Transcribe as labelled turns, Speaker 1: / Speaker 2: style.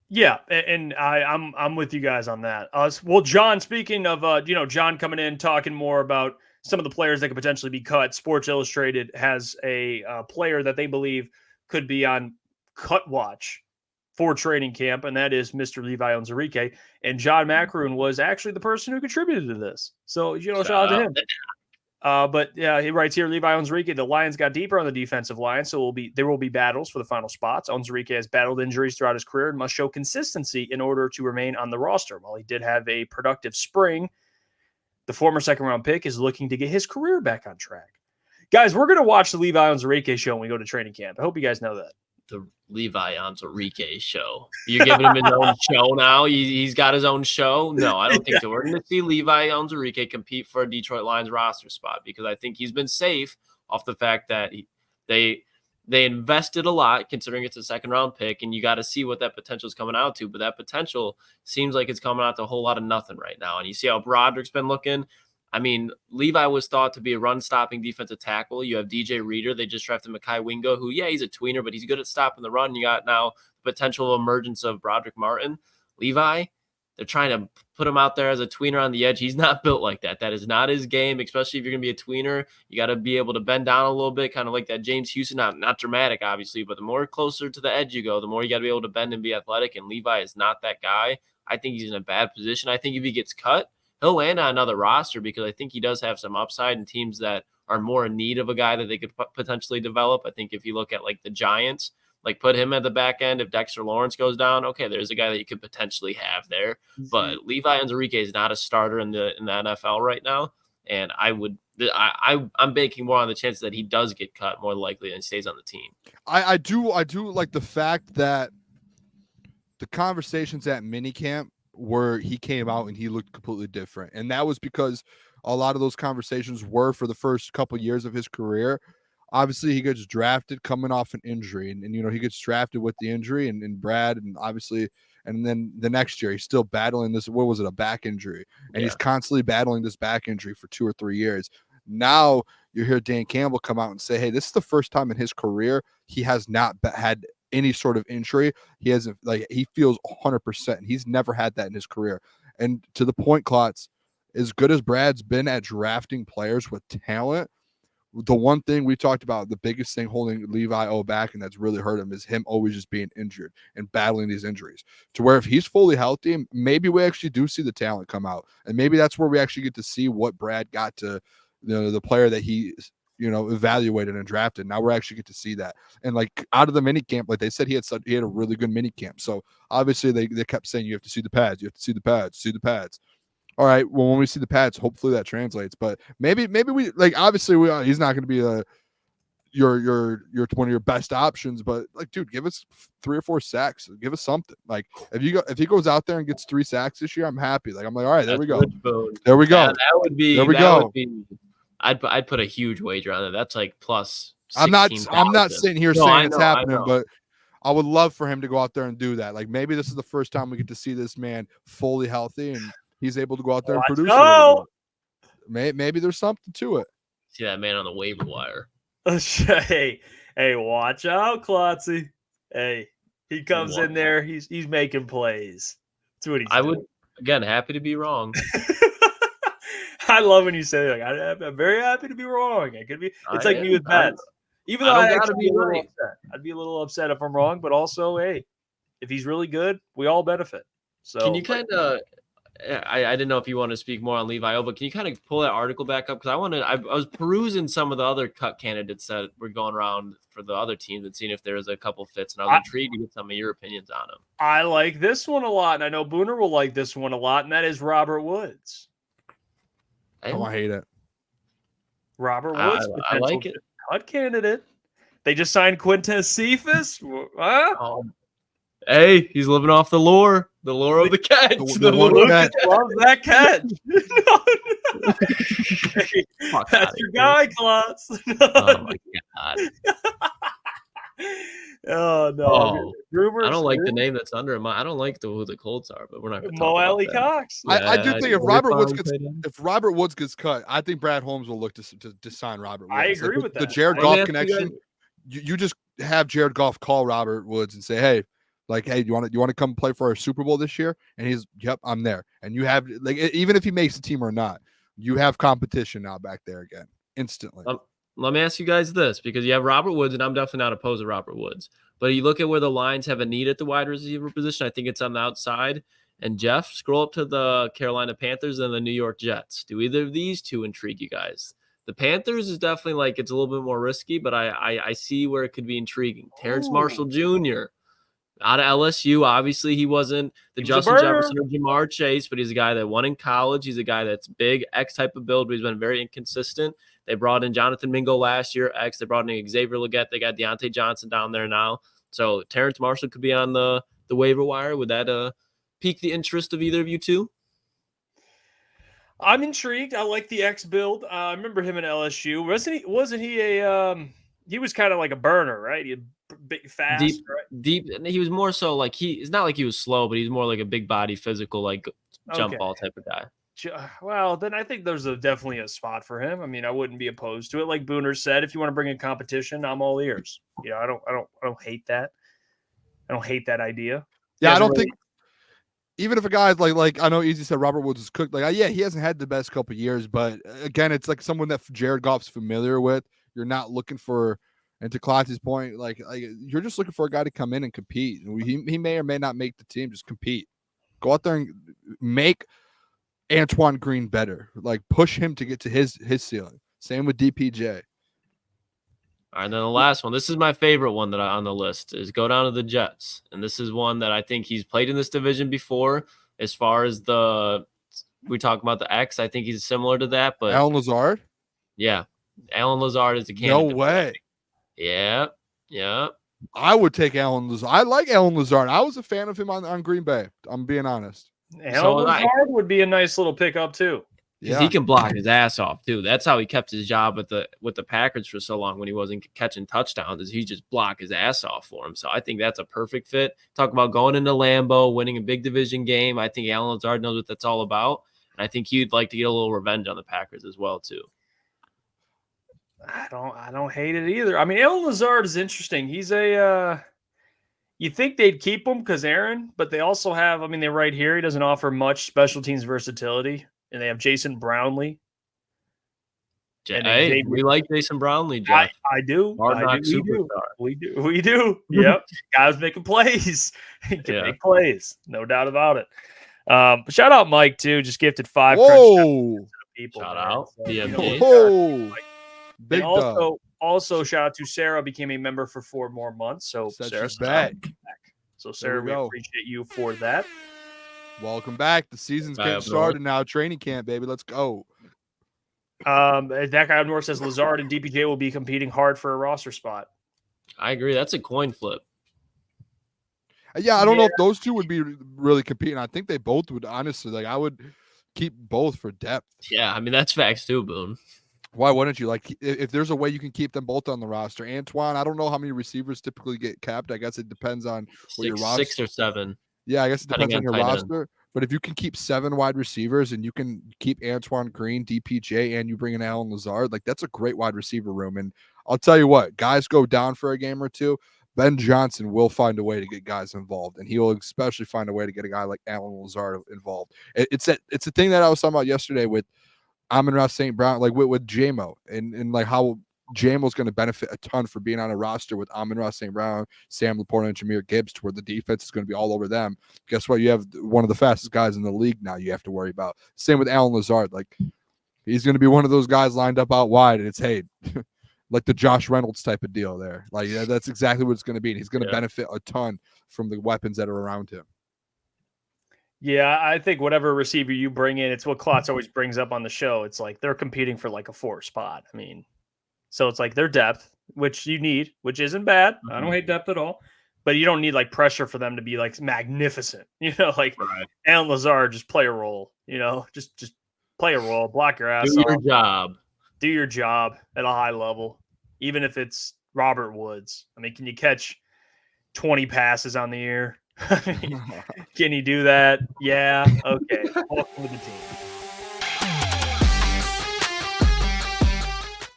Speaker 1: Yeah, and I'm with you guys on that. Well, John, speaking of John coming in talking more about some of the players that could potentially be cut. Sports Illustrated has a player that they believe could be on cut watch for training camp, and that is Mr. Levi Onwuzurike. And John Macaroon was actually the person who contributed to this. So shout out to him. But yeah, he writes here, Levi Onwuzurike, the Lions got deeper on the defensive line, so there will be battles for the final spots. Onwuzurike has battled injuries throughout his career and must show consistency in order to remain on the roster. While he did have a productive spring, the former second-round pick is looking to get his career back on track. Guys, we're going to watch the Levi Onwuzurike show when we go to training camp. I hope you guys know that.
Speaker 2: The Levi Onwuzurike show. You're giving him his own show now? He's got his own show? No, I don't think so. We're going to see Levi Onwuzurike compete for a Detroit Lions roster spot because I think he's been safe off the fact that they invested a lot considering it's a second-round pick, and you got to see what that potential is coming out to. But that potential seems like it's coming out to a whole lot of nothing right now. And you see how Broderick's been looking. I mean, Levi was thought to be a run-stopping defensive tackle. You have DJ Reader. They just drafted Mekhi Wingo, who, yeah, he's a tweener, but he's good at stopping the run. You got now the potential emergence of Broderick Martin. Levi, they're trying to put him out there as a tweener on the edge. He's not built like that. That is not his game, especially if you're going to be a tweener. You got to be able to bend down a little bit, kind of like that James Houston. Not dramatic, obviously, but the more closer to the edge you go, the more you got to be able to bend and be athletic, and Levi is not that guy. I think he's in a bad position. I think if he gets cut, he'll land on another roster because I think he does have some upside in teams that are more in need of a guy that they could potentially develop. I think if you look at like the Giants, like put him at the back end. If Dexter Lawrence goes down, okay, there's a guy that you could potentially have there. But Levi Onwuzurike is not a starter in the NFL right now, and I'm banking more on the chance that he does get cut more likely than stays on the team.
Speaker 3: I do like the fact that the conversations at minicamp where he came out and he looked completely different. And that was because a lot of those conversations were for the first couple of years of his career. Obviously, he gets drafted coming off an injury. And he gets drafted with the injury and Brad, and obviously, and then the next year, he's still battling this, what was it, a back injury. And he's constantly battling this back injury for 2 or 3 years. Now you hear Dan Campbell come out and say, hey, this is the first time in his career he has not had any sort of injury. He hasn't, he feels 100%. He's never had that in his career. And to the point, Klotz, as good as Brad's been at drafting players with talent, the one thing we talked about, the biggest thing holding Levi back, and that's really hurt him, is him always just being injured and battling these injuries. To where if he's fully healthy, maybe we actually do see the talent come out. And maybe that's where we actually get to see what Brad got to, the player that he evaluated and drafted. Now we're actually get to see that. And out of the mini camp, like they said, he had a really good mini camp. So obviously they kept saying you have to see the pads, see the pads. All right, well, when we see the pads, hopefully that translates. But maybe we obviously he's not going to be your one of your best options. But dude, give us 3 or 4 sacks. Give us something. If he goes out there and gets 3 sacks this year, I'm happy. All right, there we go. There we go.
Speaker 2: Yeah, that would be.
Speaker 3: There we go.
Speaker 2: I'd put a huge wager on it. That's plus
Speaker 3: 16,000. I'm not sitting here saying it's happening, but I would love for him to go out there and do that. Maybe this is the first time we get to see this man fully healthy and he's able to go out there and produce. Maybe there's something to it.
Speaker 2: See that man on the waiver wire.
Speaker 1: Hey, watch out, Klotzy. Hey, he comes in there. He's making plays. That's what he's doing.
Speaker 2: Again, happy to be wrong.
Speaker 1: I love when you say I'm very happy to be wrong. It could be. It's like me with bets. Even though I'd be a little upset. I'd be a little upset if I'm wrong, but also, hey, if he's really good, we all benefit. So
Speaker 2: can you kind of? I didn't know if you want to speak more on Levi, but can you kind of pull that article back up? Because I was perusing some of the other cut candidates that were going around for the other teams and seeing if there was a couple fits, and I was intrigued to get some of your opinions on them.
Speaker 1: I like this one a lot, and I know Booner will like this one a lot, and that is Robert Woods.
Speaker 3: I hate it.
Speaker 1: Robert Woods,
Speaker 2: I like it.
Speaker 1: Cut candidate. They just signed Quintez Cephas. Huh?
Speaker 2: Hey, he's living off the lore of the catch.
Speaker 1: Love that catch. Hey, that's your guy, Klotz.
Speaker 2: Oh my god.
Speaker 1: Oh no!
Speaker 2: Rumors, I don't like the name that's under him. I don't like who the Colts are, but we're not going to talk about
Speaker 1: Alley Cox.
Speaker 3: I do think if Robert Woods gets cut, I think Brad Holmes will look to sign Robert Woods.
Speaker 1: I agree with that.
Speaker 3: The Jared Goff connection. You just have Jared Goff call Robert Woods and say, "Hey, Like, hey, you want to come play for our Super Bowl this year? And he's, yep, I'm there. And you have, like, even if he makes the team or not, you have competition now back there again instantly.
Speaker 2: Let me ask you guys this, because you have Robert Woods, and I'm definitely not opposed to Robert Woods. But you look at where the Lions have a need at the wide receiver position. I think it's on the outside. And Jeff, scroll up to the Carolina Panthers and the New York Jets. Do either of these two intrigue you guys? The Panthers is definitely like it's a little bit more risky, but I see where it could be intriguing. Terrence Marshall Jr. out of LSU. Obviously, he wasn't the Justin Jefferson or Jamar Chase, but he's a guy that won in college. He's a guy that's big, X type of build, but he's been very inconsistent. They brought in Jonathan Mingo last year, X. They brought in Xavier Legette. They got Deontay Johnson down there now. So Terrence Marshall could be on the waiver wire. Would that pique the interest of either of you two?
Speaker 1: I'm intrigued. I like the X build. I remember him in LSU. Wasn't he a he was kind of like a burner, right? He had big, fast,
Speaker 2: deep. He was more so like it's not like he was slow, but he's more like a big body, physical, like jump ball type of guy.
Speaker 1: Well, then I think there's definitely a spot for him. I mean, I wouldn't be opposed to it. Like Booner said, if you want to bring in competition, I'm all ears. You know, I don't hate that. I don't hate that idea.
Speaker 3: Yeah, I don't think. Even if a guy's like I know Easy said Robert Woods is cooked. Like, yeah, he hasn't had the best couple of years, but again, it's like someone that Jared Goff's familiar with. You're not looking for, and to Klotz's point, like you're just looking for a guy to come in and compete. He may or may not make the team. Just compete. Go out there and make Antoine Green better. Like push him to get to his ceiling. Same with DPJ.
Speaker 2: All right, and then the last one. This is my favorite one that on the list is go down to the Jets. And this is one that I think he's played in this division before. As far as we talk about the X, I think he's similar to that. But
Speaker 3: Allen Lazard?
Speaker 2: Yeah. Allen Lazard is the candidate.
Speaker 3: No way.
Speaker 2: Yeah.
Speaker 3: I would take Allen Lazard. I like Allen Lazard. I was a fan of him on Green Bay. I'm being honest.
Speaker 1: Allen Lazard would be a nice little pickup too.
Speaker 2: Because he can block his ass off too. That's how he kept his job with the Packers for so long when he wasn't catching touchdowns. Is he just block his ass off for him? So I think that's a perfect fit. Talk about going into Lambeau, winning a big division game. I think Allen Lazard knows what that's all about, and I think he'd like to get a little revenge on the Packers as well too.
Speaker 1: I don't hate it either. I mean, Allen Lazard is interesting. He's a you think they'd keep him because Aaron, but they also have. I mean, they're right here. He doesn't offer much special teams versatility. And they have Jason Brownlee.
Speaker 2: Hey, we like Jason Brownlee, Jeff.
Speaker 1: I do. We do. Yep. Guys making plays. He can make plays. No doubt about it. But shout out Mike, too. Just gifted 5 people.
Speaker 2: Shout out.
Speaker 1: So,
Speaker 3: Big
Speaker 1: also, shout out to Sarah, became a member for 4 more months. So, Sarah's back. So, Sarah, we appreciate you for that.
Speaker 3: Welcome back. The season's getting started now. Training camp, baby. Let's go.
Speaker 1: That guy up north says Lazard and DPJ will be competing hard for a roster spot.
Speaker 2: I agree. That's a coin flip.
Speaker 3: Yeah, I don't know if those two would be really competing. I think they both would, honestly. Like, I would keep both for depth.
Speaker 2: Yeah, I mean, that's facts too, Boone.
Speaker 3: Why wouldn't you? Like, if there's a way you can keep them both on the roster. Antoine, I don't know how many receivers typically get capped. I guess it depends on what your roster.
Speaker 2: 6 or 7.
Speaker 3: Yeah, I guess it depends on your roster. But if you can keep 7 wide receivers and you can keep Antoine Green, DPJ, and you bring in Allen Lazard, like that's a great wide receiver room. And I'll tell you what, guys go down for a game or two, Ben Johnson will find a way to get guys involved, and he will especially find a way to get a guy like Allen Lazard involved. It's a thing that I was talking about yesterday with Amon-Ra St. Brown, like with JMO, and like how JMO's going to benefit a ton for being on a roster with Amon-Ra St. Brown, Sam Laporta, and Jahmyr Gibbs, to where the defense is going to be all over them. Guess what? You have one of the fastest guys in the league now you have to worry about. Same with Allen Lazard. Like, he's going to be one of those guys lined up out wide, and it's, hey, like the Josh Reynolds type of deal there. Like, that's exactly what it's going to be. And he's going to benefit a ton from the weapons that are around him.
Speaker 1: Yeah, I think whatever receiver you bring in, it's what Klotz always brings up on the show. It's like they're competing for like a 4 spot. I mean, so it's like their depth, which you need, which isn't bad. Mm-hmm. I don't hate depth at all, but you don't need like pressure for them to be like magnificent. You know, like Allen Lazard, just play a role. You know, just play a role, block your ass off. Do your job at a high level, even if it's Robert Woods. I mean, can you catch 20 passes on the year? I mean, can you do that? Yeah. Okay. Welcome to the team.